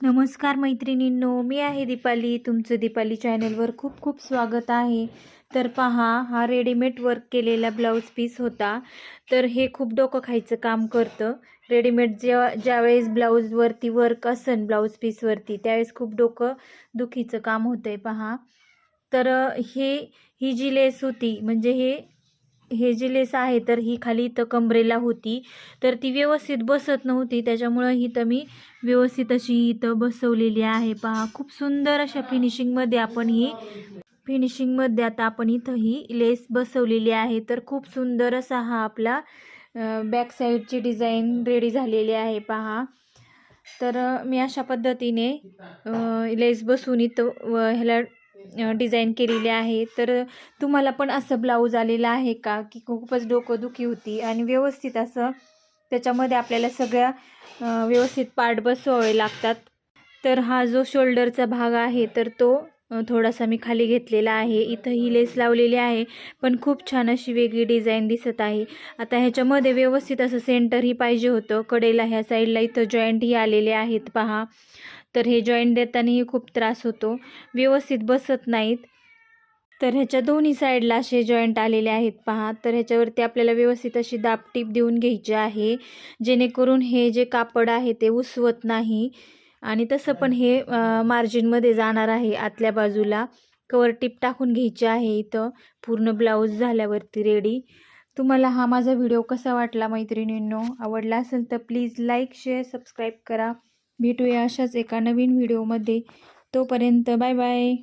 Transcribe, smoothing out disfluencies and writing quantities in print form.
नमस्कार मैत्रिणींनो, मी आहे दीपाली. तुमचं दीपाली चॅनलवर खूप खूप स्वागत आहे. तर पहा, हा रेडीमेड वर्क केलेला ब्लाऊज पीस होता. तर हे खूप डोकं खायचं काम करतं. रेडीमेड ज्यावेळेस ब्लाऊजवरती वर्क असेल ब्लाऊज पीसवरती, त्यावेळेस खूप डोकं दुखीचं काम होतंय पहा. तर ही जी लेस होती, म्हणजे हे जी लेस आहे, तर ही खाली इथं कमरेला होती. तर ती व्यवस्थित बसत नव्हती, त्याच्यामुळं इथं मी व्यवस्थित अशी इथं बसवलेली आहे पहा. खूप सुंदर अशा फिनिशिंगमध्ये आता आपण इथं ही लेस बसवलेली आहे. तर खूप सुंदर असा हा आपला बॅक साईडची डिझाईन रेडी झालेली आहे पहा. तर मी अशा पद्धतीने लेस बसवून इथं ह्याला डिझाईन केलेली आहे. तर तुम्हाला पण असं ब्लाऊज आलेलं आहे का, की खूपच डोकंदुखी होती आणि व्यवस्थित असं त्याच्यामध्ये आपल्याला सगळ्या व्यवस्थित पार्ट बसवावे लागतात. तर हा जो शोल्डरचा भाग आहे, तर तो थोडासा मी खाली घेतलेला आहे. इथं ही लेस लावलेली आहे, पण खूप छान अशी वेगळी डिझाईन दिसत आहे. आता ह्याच्यामध्ये व्यवस्थित असं सेंटरही पाहिजे होतं. कडेला ह्या साईडला इथं जॉईंटही आलेले आहेत पहा. तर हे जॉईंट देतानाही खूप त्रास होतो, व्यवस्थित बसत नाहीत. तर ह्याच्या दोन्ही साईडला असे जॉईंट आलेले आहेत पहा. तर ह्याच्यावरती आपल्याला व्यवस्थित अशी दाबटीप देऊन घ्यायची आहे, जेणेकरून हे जे कापड आहे ते उसवत नाही. आणि तसं पण हे मार्जिनमध्ये जाणार आहे आतल्या बाजूला. कवर टीप टाकून घ्यायची आहे इथं पूर्ण ब्लाऊज झाल्यावरती रेडी. तुम्हाला हा माझा व्हिडिओ कसा वाटला मैत्रिणींनो? आवडला असेल तर प्लीज लाईक, शेअर, सबस्क्राईब करा. भेटूया अशाच एका नवीन व्हिडिओमध्ये. तोपर्यंत बाय बाय.